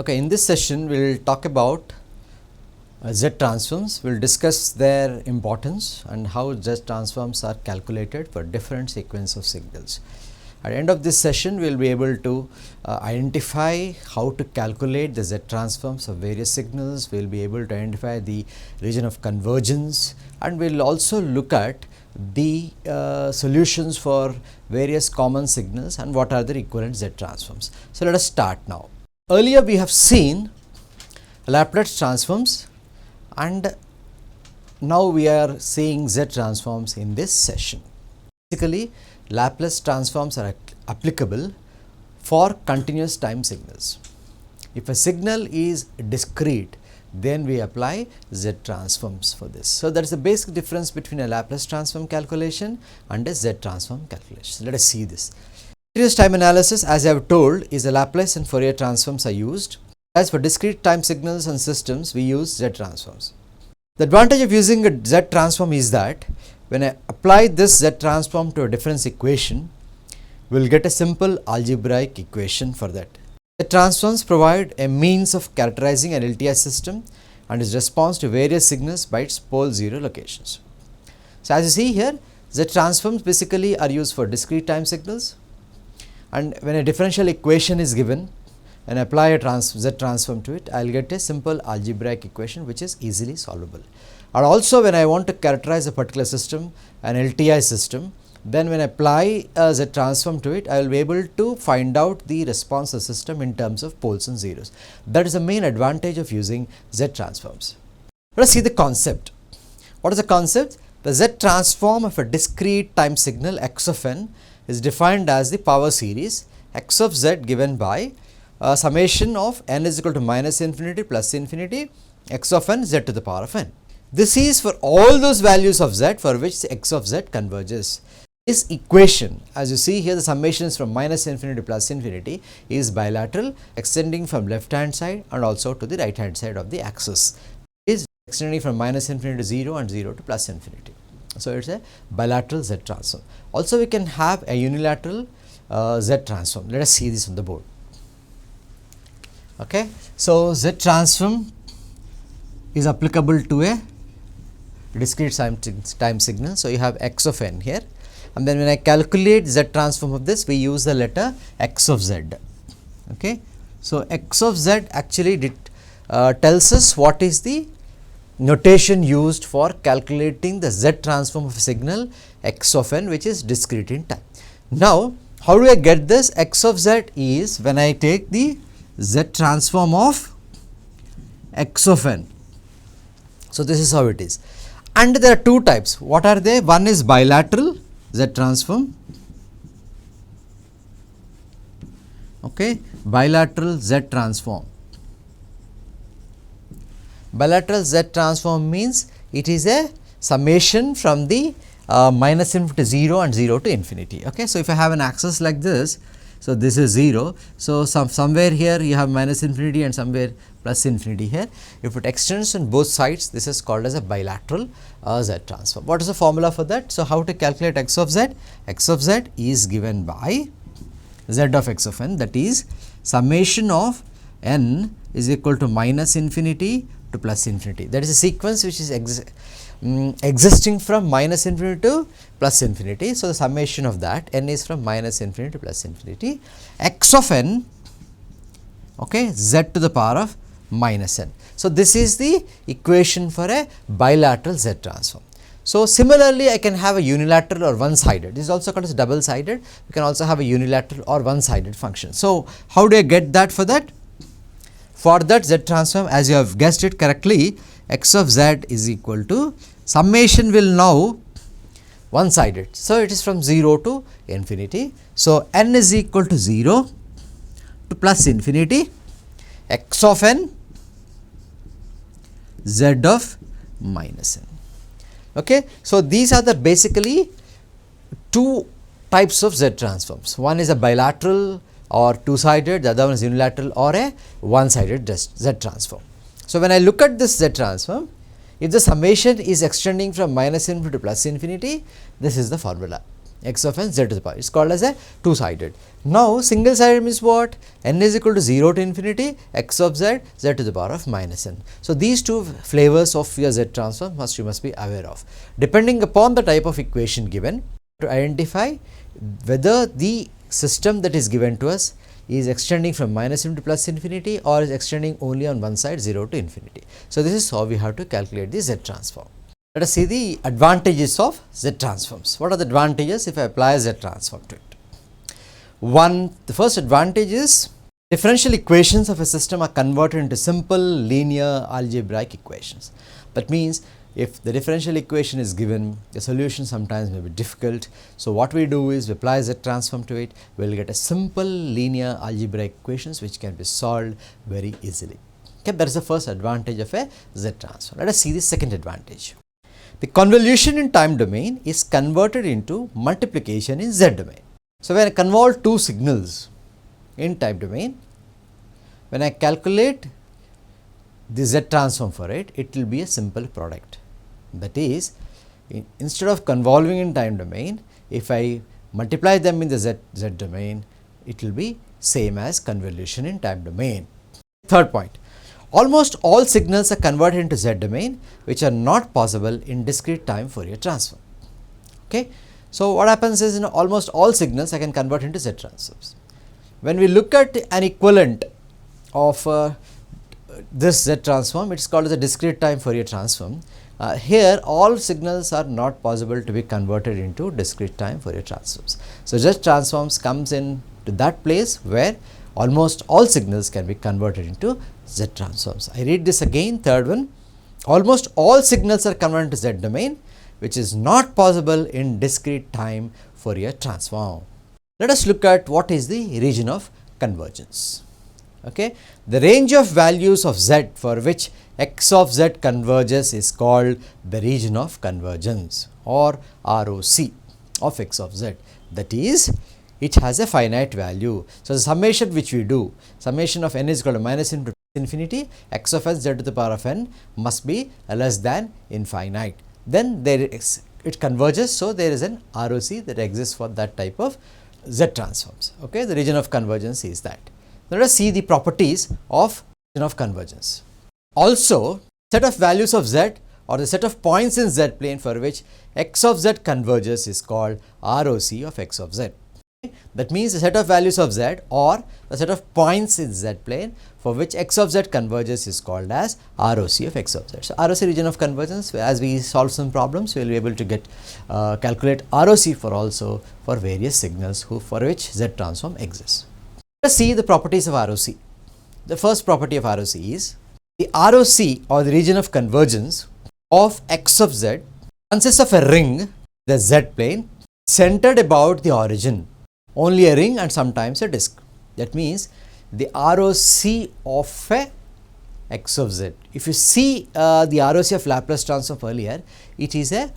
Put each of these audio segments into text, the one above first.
Okay, in this session we will talk about Z transforms. We will discuss their importance and how Z transforms are calculated for different sequence of signals. At the end of this session, we will be able to identify how to calculate the Z transforms of various signals. We will be able to identify the region of convergence, and we will also look at the solutions for various common signals and what are the equivalent Z transforms. So, let us start now. Earlier we have seen Laplace transforms, and now we are seeing Z transforms in this session. Basically, Laplace transforms are applicable for continuous time signals. If a signal is discrete, then we apply Z transforms for this. So, that is the basic difference between a Laplace transform calculation and a Z transform calculation. Let us see this. Continuous time analysis, as I have told, is a Laplace and Fourier transforms are used. As for discrete time signals and systems, we use Z transforms. The advantage of using a Z transform is that when I apply this Z transform to a difference equation, we will get a simple algebraic equation for that. Z transforms provide a means of characterizing an LTI system and its response to various signals by its pole 0 locations. So, as you see here, Z transforms basically are used for discrete time signals, and when a differential equation is given and apply a Z transform to it, I will get a simple algebraic equation which is easily solvable. And also, when I want to characterize a particular system, an LTI system, then when I apply a Z transform to it, I will be able to find out the response of the system in terms of poles and zeros. That is the main advantage of using Z transforms. Let us see the concept. What is the concept? The Z transform of a discrete time signal x of n is defined as the power series x of z given by summation of n is equal to minus infinity plus infinity x of n z to the power of n. This is for all those values of z for which x of z converges. This equation, as you see here, the summation is from minus infinity to plus infinity, is bilateral, extending from left hand side and also to the right hand side of the axis. It is extending from minus infinity to 0 and 0 to plus infinity. So, it is a bilateral Z transform. Also, we can have a unilateral Z transform. Let us see this on the board. Okay. So, Z transform is applicable to a discrete time signal. So, you have x of n here, and then when I calculate Z transform of this, we use the letter x of z. Okay. So, x of z actually tells us what is the notation used for calculating the Z transform of a signal x of n, which is discrete in time. Now, how do I get this? X of z is when I take the Z transform of x of n. So, this is how it is, and there are two types. What are they? One is bilateral Z transform, okay, bilateral Z transform. Bilateral Z transform means it is a summation from the minus infinity to 0 and 0 to infinity. Okay. So, if I have an axis like this, so this is 0. So, somewhere here you have minus infinity and somewhere plus infinity here. If it extends on both sides, this is called as a bilateral Z transform. What is the formula for that? So, how to calculate x of z? X of z is given by z of x of n, that is summation of n is equal to minus infinity to plus infinity. That is a sequence which is existing from minus infinity to plus infinity. So, the summation of that n is from minus infinity to plus infinity, x of n, okay, z to the power of minus n. So, this is the equation for a bilateral Z transform. So, similarly, I can have a unilateral or one sided. This is also called as double sided. We can also have a unilateral or one sided function. So, how do I get that for that? For that Z transform, as you have guessed it correctly, x of z is equal to summation will now one sided. So, it is from 0 to infinity. So, n is equal to 0 to plus infinity x of n z of minus n. Okay. So, these are the basically two types of Z transforms. One is a bilateral or two sided, the other one is unilateral or a one sided Z transform. So, when I look at this Z transform, if the summation is extending from minus infinity to plus infinity, this is the formula. x of n z to the power. It is called as a two-sided. Now, single-sided means what? N is equal to 0 to infinity, x of z, z to the power of minus n. So, these two flavors of your z transform you must be aware of. Depending upon the type of equation given, to identify whether the system that is given to us is extending from minus to plus infinity or is extending only on one side 0 to infinity. So, this is how we have to calculate the z transform. Let us see the advantages of z transforms. What are the advantages if I apply a z transform to it? One, the first advantage is differential equations of a system are converted into simple linear algebraic equations. That means if the differential equation is given, the solution sometimes may be difficult. So, what we do is we apply z transform to it, we will get a simple linear algebraic equations which can be solved very easily. Okay, that is the first advantage of a z transform. Let us see the second advantage. The convolution in time domain is converted into multiplication in z domain. So, when I convolve two signals in time domain, when I calculate the z transform for it, it will be a simple product. That is, instead of convolving in time domain, if I multiply them in the z domain, it will be same as convolution in time domain. Third point, almost all signals are converted into z domain which are not possible in discrete time Fourier transform. Okay. So, what happens is in almost all signals I can convert into z transforms. When we look at an equivalent of this z transform, it is called as a discrete time Fourier transform. Here all signals are not possible to be converted into discrete time Fourier transforms. So, z transforms comes in to that place where almost all signals can be converted into z transforms. I read this again, third one, almost all signals are converted to z domain which is not possible in discrete time Fourier transform. Let us look at what is the region of convergence. Okay. The range of values of z for which x of z converges is called the region of convergence or ROC of x of z. That is, it has a finite value. So, the summation which we do, summation of n is equal to minus into infinity, x of n z to the power of n must be less than infinite. Then there is, it converges. So, there is an ROC that exists for that type of z transforms. Okay. The region of convergence is that. Let us see the properties of region of convergence. Also, set of values of z or the set of points in z plane for which x of z converges is called ROC of x of z. That means the set of values of z or the set of points in z plane for which x of z converges is called as ROC of x of z. So, ROC region of convergence, as we solve some problems, we will be able to get calculate ROC for also for various signals for which z transform exists. Let us see the properties of ROC. The first property of ROC is the ROC or the region of convergence of x of z consists of a ring, the z plane, centered about the origin, only a ring and sometimes a disk. That means the ROC of a x of z. If you see the ROC of Laplace transform earlier, it is a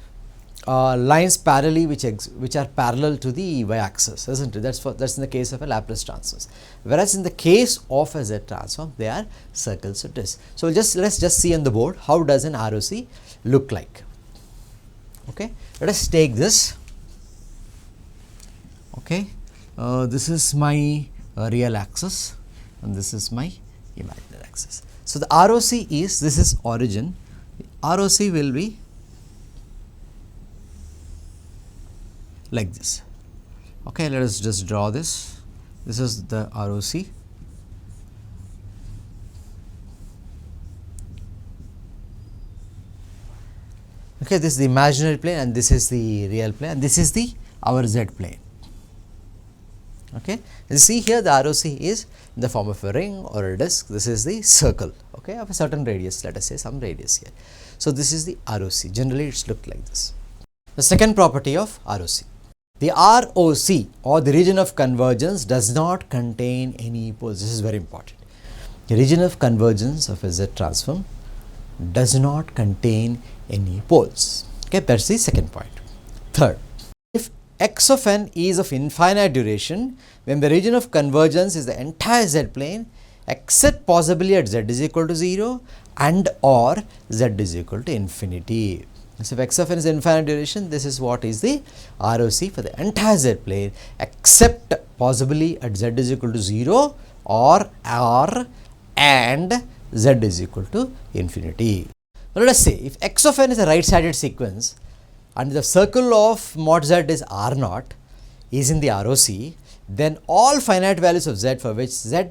lines parallelly which are parallel to the y axis, isn't it? That's in the case of a Laplace transform. Whereas in the case of a z transform, they are circles or disks. So, let's just see on the board how does an ROC look like. Okay, let us take this. Okay, this is my real axis and this is my imaginary axis. So, the ROC is, this is origin, ROC will be like this. Okay, let us just draw this. This is the ROC. Okay, this is the imaginary plane and this is the real plane and this is the our z plane. Okay, you see here the ROC is in the form of a ring or a disk. This is the circle, okay, of a certain radius, let us say some radius here. So, this is the ROC. Generally, it's looked like this. The second property of ROC. The ROC or the region of convergence does not contain any poles. This is very important. The region of convergence of a Z transform does not contain any poles. Okay, that's the second point. Third, if x of n is of infinite duration, when the region of convergence is the entire Z plane except possibly at Z is equal to 0 and or Z is equal to infinity. So, if x of n is infinite duration, this is what is the ROC for the entire z plane, except possibly at z is equal to 0 or and z is equal to infinity. Now, let us say if x of n is a right sided sequence and the circle of mod z is R naught is in the ROC, then all finite values of z for which z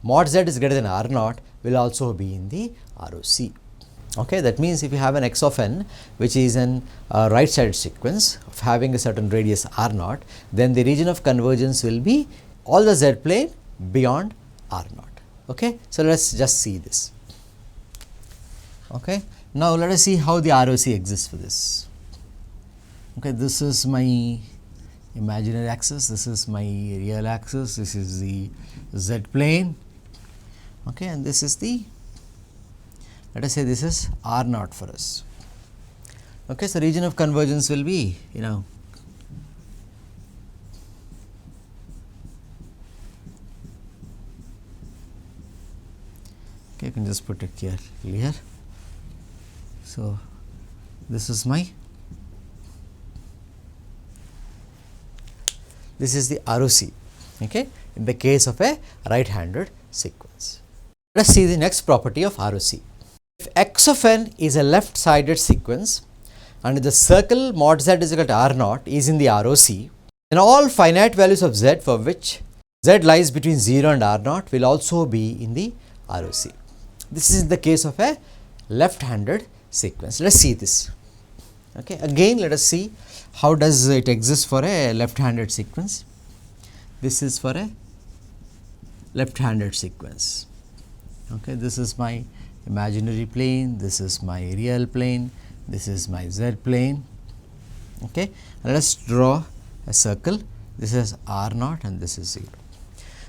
mod z is greater than R naught will also be in the ROC. Okay, that means if you have an x of n which is an right sided sequence of having a certain radius R naught, then the region of convergence will be all the z plane beyond R naught. Okay, so let us just see this. Okay, now let us see how the ROC exists for this. Okay, this is my imaginary axis, this is my real axis, this is the z plane. Okay, and this is the, let us say this is R naught for us. Okay, so region of convergence will be, okay, you can just put it here clear. So, this is my, this is the ROC, okay, in the case of a right handed sequence. Let us see the next property of ROC. If x of n is a left sided sequence and the circle mod z is equal to R naught is in the ROC, then all finite values of z for which z lies between 0 and R naught will also be in the ROC. This is the case of a left handed sequence. Let us see this. Okay, again let us see how does it exist for a left handed sequence. This is for a left handed sequence. Okay, this is my imaginary plane, this is my real plane, this is my z plane. Okay, let us draw a circle. This is R naught and this is 0.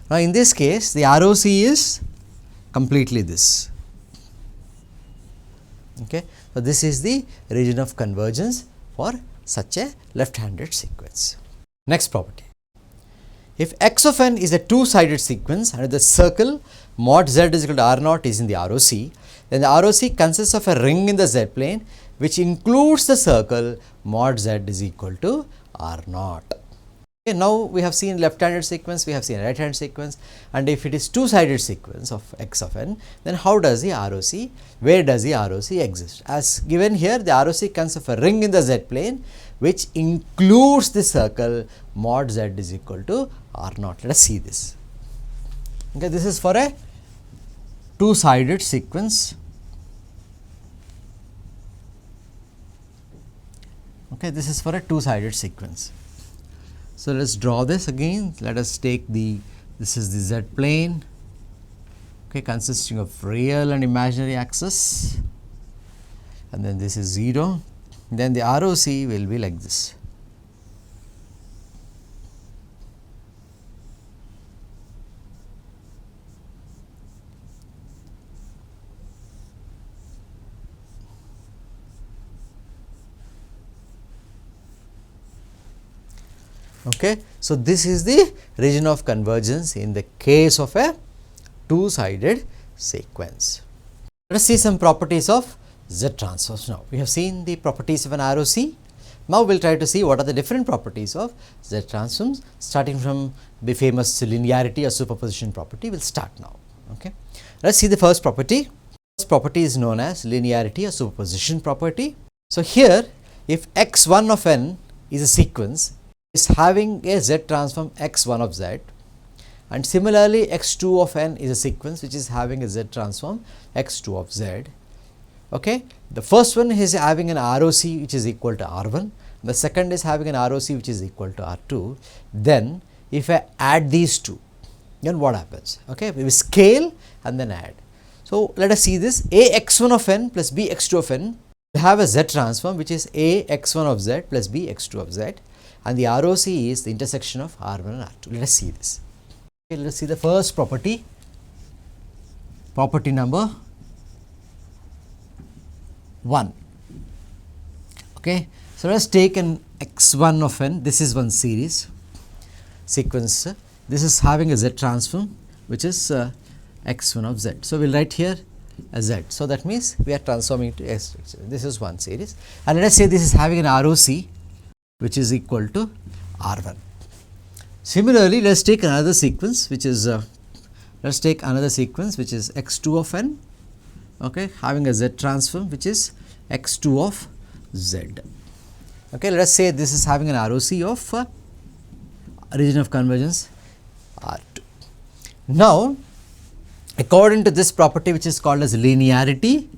Now, in this case the ROC is completely this. Okay, so this is the region of convergence for such a left handed sequence. Next property. If x of n is a two sided sequence and the circle mod z is equal to R naught is in the ROC, then the ROC consists of a ring in the z plane which includes the circle mod z is equal to R naught. Okay, now we have seen left handed sequence, we have seen right handed sequence, and if it is two sided sequence of x of n, then how does the ROC, where does the ROC exist? As given here, the ROC consists of a ring in the z plane which includes the circle mod z is equal to R naught. Let us see this. Okay, this is for a two sided sequence. Okay, this is for a two sided sequence. So, let us draw this again. Let us take the, this is the z plane, okay, consisting of real and imaginary axis, and then this is 0. Then the ROC will be like this. Okay. So, this is the region of convergence in the case of a two sided sequence. Let us see some properties of Z transforms now. We have seen the properties of an ROC. Now, we will try to see what are the different properties of Z transforms, starting from the famous linearity or superposition property. We will start now. Okay. Let us see the first property. First property is known as linearity or superposition property. So, here if x1 of n is a sequence, is having a Z transform x1 of z, and similarly x2 of n is a sequence which is having a Z transform x2 of z. Okay. The first one is having an ROC which is equal to R1, the second is having an ROC which is equal to R2. Then if I add these two, then what happens? Okay, we will scale and then add. So, let us see this. A x1 of n plus b x2 of n will have a Z transform which is a x1 of z plus b x2 of z, and the ROC is the intersection of R1 and R2. Let us see this. Okay, let us see the first property, property number 1. Okay. So, let us take an x1 of n, this is one series sequence, this is having a Z transform which is x1 of z. So, we will write here z. So, that means we are transforming to S. This is one series, and let us say this is having an ROC which is equal to R1. Similarly, let us take another sequence which is x2 of n, okay, having a z transform which is x2 of z. Okay, let us say this is having an ROC of region of convergence R2. Now, according to this property which is called as linearity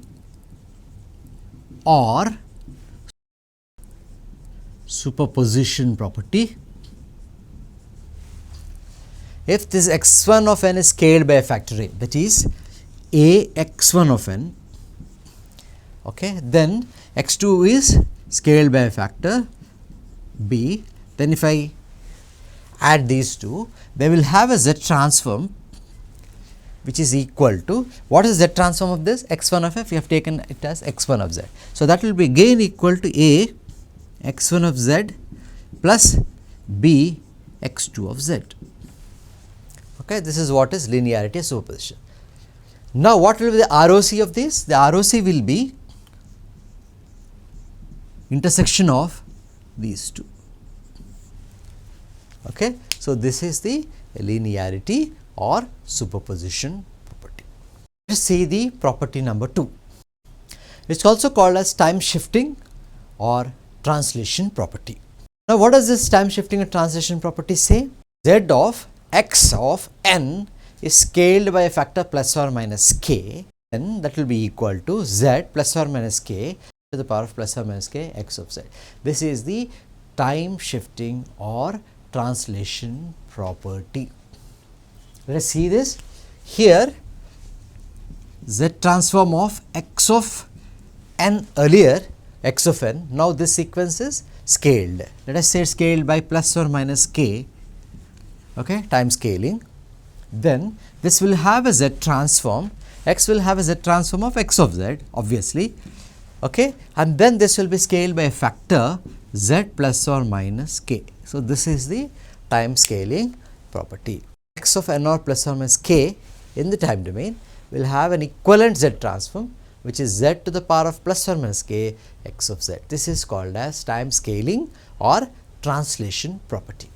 or superposition property, if this x1 of n is scaled by a factor a, that is a x1 of n, okay, then x2 is scaled by a factor b, then if I add these two, they will have a z transform which is equal to, what is z transform of this? X1 of f, we have taken it as x1 of z. So, that will be again equal to a x1 of z plus b x2 of z. Okay, this is what is linearity superposition. Now, what will be the ROC of this? The ROC will be intersection of these two. Okay. So, this is the linearity or superposition property. Let us see the property number 2. It is also called as time shifting or translation property. Now, what does this time shifting or translation property say? Z of x of n is scaled by a factor plus or minus k, then that will be equal to z plus or minus k to the power of plus or minus k x of z. This is the time shifting or translation property. Let us see this. Here z transform of x of n earlier, x of n, now this sequence is scaled. Let us say scaled by plus or minus k, okay, time scaling. Then this will have a z transform, x will have a z transform of x of z obviously, okay, and then this will be scaled by a factor z plus or minus k. So, this is the time scaling property. X of n or plus or minus k in the time domain will have an equivalent z transform which is z to the power of plus or minus k x of z. This is called as time scaling or translation property.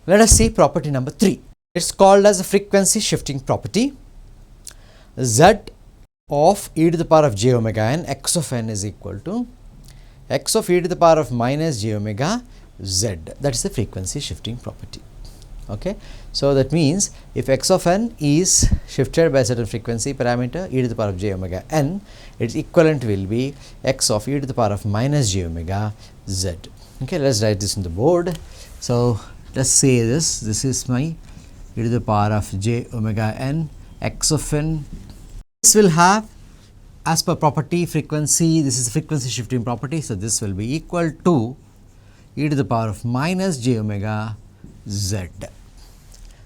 Let us see property number 3. It is called as a frequency shifting property. Z of e to the power of j omega n x of n is equal to x of e to the power of minus j omega z. That is the frequency shifting property. Okay. So, that means if x of n is shifted by a certain frequency parameter e to the power of j omega n, its equivalent will be x of e to the power of minus j omega z. Okay, let us write this on the board. So, let us say this is my e to the power of j omega n x of n. This will have, as per property frequency, this is frequency shifting property. So, this will be equal to e to the power of minus j omega z.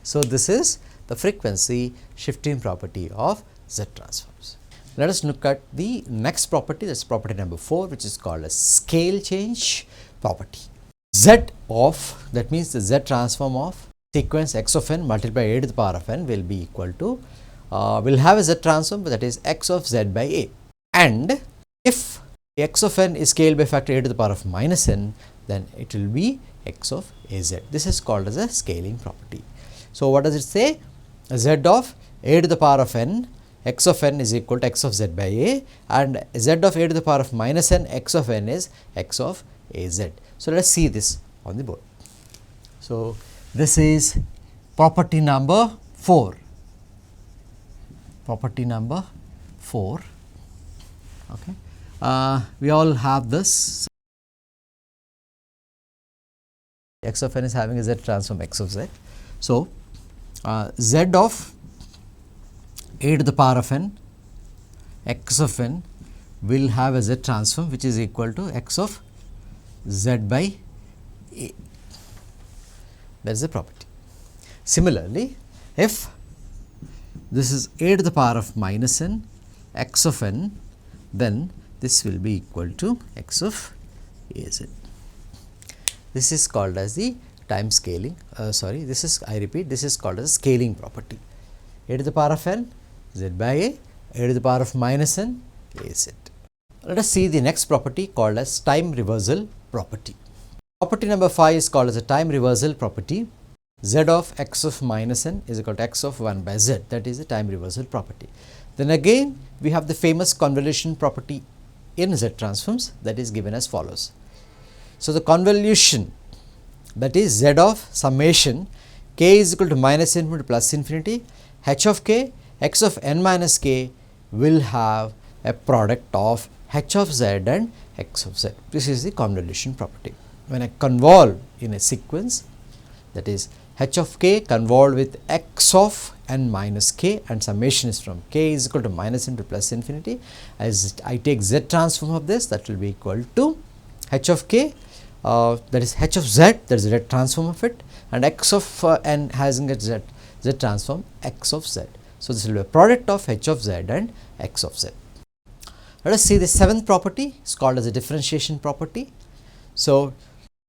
So, this is the frequency shifting property of z transforms. Let us look at the next property, that is property number 4, which is called a scale change property. Z of, that means the z transform of sequence x of n multiplied by a to the power of n will be equal to, will have a z transform, that is x of z by a, and if x of n is scaled by factor a to the power of minus n, then it will be x of az. This is called as a scaling property. So, what does it say? Z of a to the power of n, x of n is equal to x of z by a, and z of a to the power of minus n, x of n is x of az. So, let us see this on the board. So, this is property number 4. Property number 4. Okay. We all have this. X of n is having a z transform x of z. So, z of a to the power of n, x of n will have a z transform which is equal to x of z by a. That is the property. Similarly, if this is a to the power of minus n, x of n, then this will be equal to x of az. This is called as the time scaling, this is, I repeat, this is called as scaling property. A to the power of n, z by a, a to the power of minus n az. Let us see the next property called as time reversal property. Property number 5 is called as a time reversal property. Z of x of minus n is equal to x of 1 by z, that is the time reversal property. Then again we have the famous convolution property in Z transforms, that is given as follows. So, the convolution, that is Z of summation k is equal to minus infinity plus infinity, h of k, x of n minus k will have a product of h of z and x of z. This is the convolution property. When I convolve in a sequence, that is h of k convolved with x of n minus k, and summation is from k is equal to minus into plus infinity. As I take z transform of this, that will be equal to h of k, that is h of z, that is the z transform of it, and x of n having a z transform x of z. So, this will be a product of h of z and x of z. Let us see the seventh property, it is called as a differentiation property. So,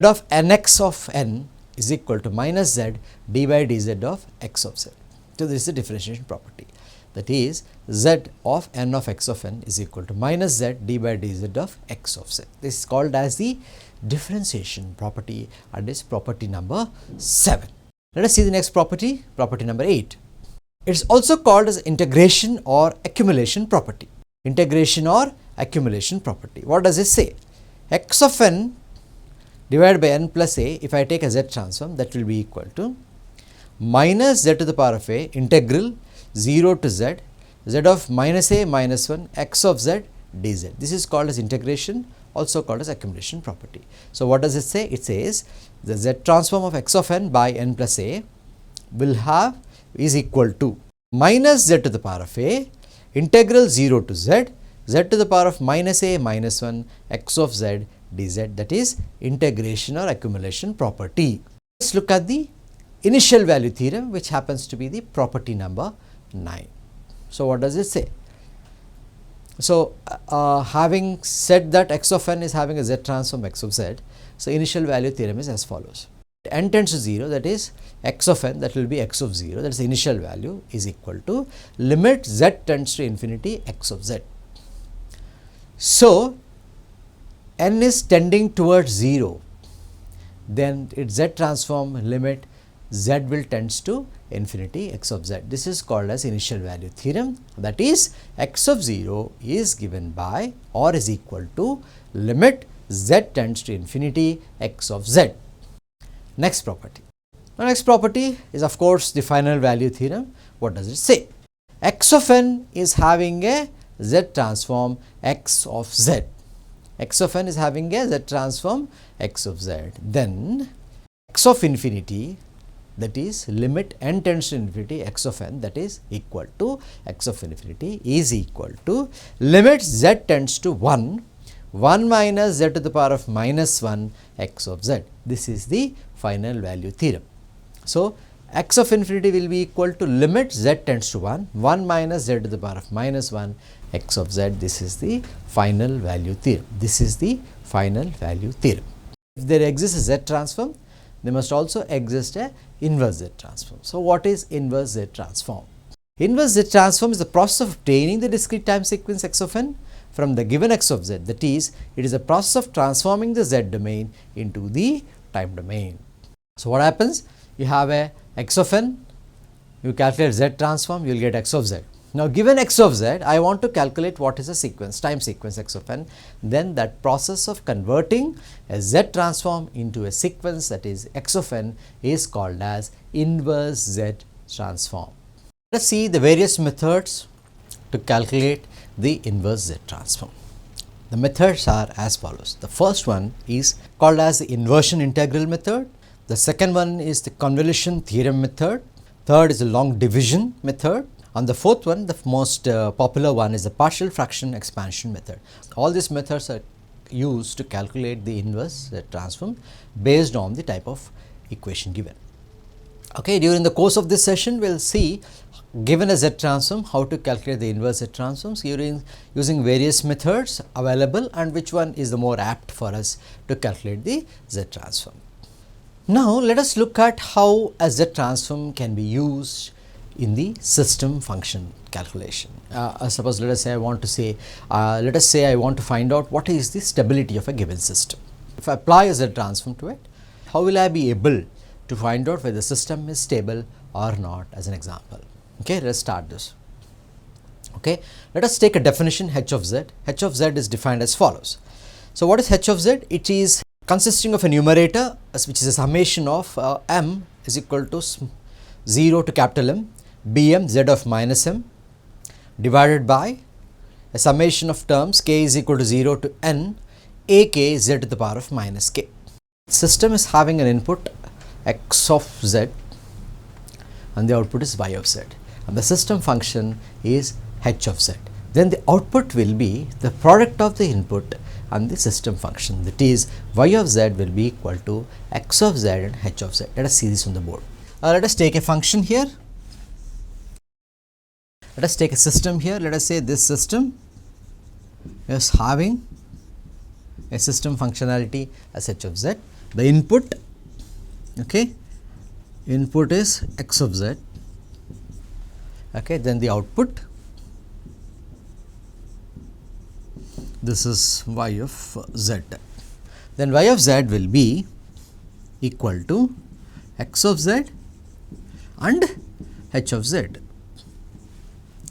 z of nx of n is equal to minus z d by dz of x of z. So, this is the differentiation property, that is z of n of x of n is equal to minus z d by dz of x of z. This is called as the differentiation property, and is property number 7. Let us see the next property, property number 8. It is also called as integration or accumulation property. Integration or accumulation property. What does it say? X of n divided by n plus a, if I take a z transform, that will be equal to minus z to the power of a integral 0 to z, z of minus a minus 1 x of z dz. This is called as integration, also called as accumulation property. So, what does it say? It says the z transform of x of n by n plus a will have is equal to minus z to the power of a integral 0 to z, z to the power of minus a minus 1 x of z dz, that is integration or accumulation property. Let us look at the initial value theorem, which happens to be the property number 9. So, what does it say? So, having said that x of n is having a z transform x of z, so initial value theorem is as follows. N tends to 0, that is x of n, that will be x of 0, that is the initial value, is equal to limit z tends to infinity x of z. So, n is tending towards 0, then its z transform limit z will tends to infinity x of z. This is called as initial value theorem, that is x of 0 is given by or is equal to limit z tends to infinity x of z. Next property. The next property is of course the final value theorem. What does it say? X of n is having a z transform x of z. X of n is having a z transform x of z. Then x of infinity, that is limit n tends to infinity x of n, that is equal to x of infinity is equal to limit z tends to 1 minus z to the power of minus 1 x of z. This is the final value theorem. So, x of infinity will be equal to limit z tends to 1 minus z to the power of minus 1 x of z. This is the final value theorem. This is the final value theorem. If there exists a z transform, there must also exist a inverse z transform. So, what is inverse z transform? Inverse z transform is the process of obtaining the discrete time sequence x of n from the given x of z, that is, it is a process of transforming the z domain into the time domain. So, what happens? You have a x of n, you calculate z transform, you will get x of z. Now, given x of z, I want to calculate what is a sequence, time sequence x of n, then that process of converting a z transform into a sequence, that is x of n, is called as inverse z transform. Let us see the various methods to calculate the inverse z transform. The methods are as follows. The first one is called as the inversion integral method. The second one is the convolution theorem method. Third is the long division method. And the fourth one, the most popular one, is the partial fraction expansion method. All these methods are used to calculate the inverse z transform based on the type of equation given. Okay, during the course of this session, we will see, given a z transform, how to calculate the inverse z transforms using various methods available, and which one is the more apt for us to calculate the z transform. Now, let us look at how a z transform can be used in the system function calculation. Suppose let us say I want to find out what is the stability of a given system. If I apply a Z transform to it, how will I be able to find out whether the system is stable or not, as an example. Okay, let us start this. Okay, let us take a definition H of Z. H of Z is defined as follows. So what is H of Z? It is consisting of a numerator which is a summation of m is equal to 0 to capital M, Bm Z of minus m divided by a summation of terms k is equal to 0 to n ak z to the power of minus k. System is having an input x of z and the output is y of z, and the system function is h of z. Then the output will be the product of the input and the system function, that is y of z will be equal to x of z and h of z. Let us see this on the board. Let us take a function here. Let us take a system here. Let us say this system is having a system functionality as h of z. The input, okay, input is x of z, okay, then the output, this is y of z. Then y of z will be equal to x of z and h of z.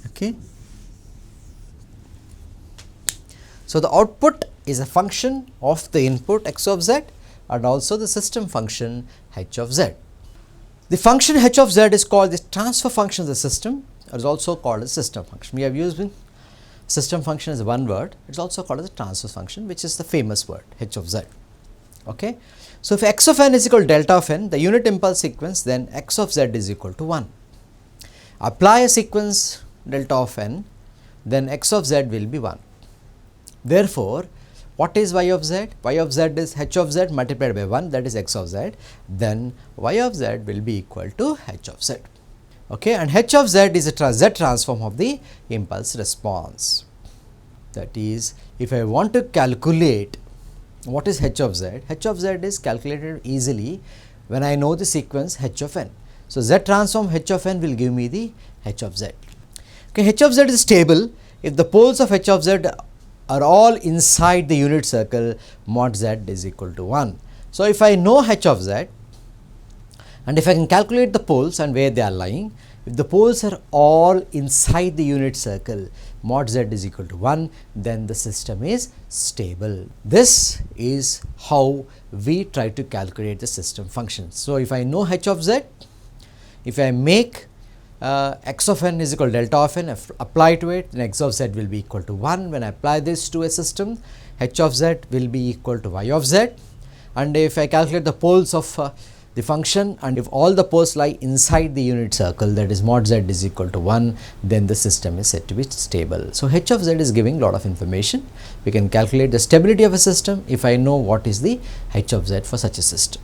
Okay. So the output is a function of the input x of z and also the system function h of z. The function h of z is called the transfer function of the system, or is also called as system function. We have used system function as one word. It is also called as the transfer function, which is the famous word h of z. Okay. So if x of n is equal to delta of n, the unit impulse sequence, then x of z is equal to 1. Apply a sequence delta of n, then x of z will be 1. Therefore, what is y of z? Y of z is h of z multiplied by 1, that is x of z. Then y of z will be equal to h of z. Okay, and h of z is a z transform of the impulse response. That is, if I want to calculate what is h of z, h of z is calculated easily when I know the sequence h of n. So z transform h of n will give me the h of z. Okay, h of z is stable if the poles of h of z are all inside the unit circle mod z is equal to 1. So if I know h of z and if I can calculate the poles and where they are lying, if the poles are all inside the unit circle mod z is equal to 1, then the system is stable. This is how we try to calculate the system functions. So if I know h of z, if I make x of n is equal to delta of n, apply to it, then x of z will be equal to 1. When I apply this to a system, h of z will be equal to y of z, and if I calculate the poles of the function, and if all the poles lie inside the unit circle, that is mod z is equal to 1, then the system is said to be stable. So h of z is giving lot of information. We can calculate the stability of a system if I know what is the h of z for such a system.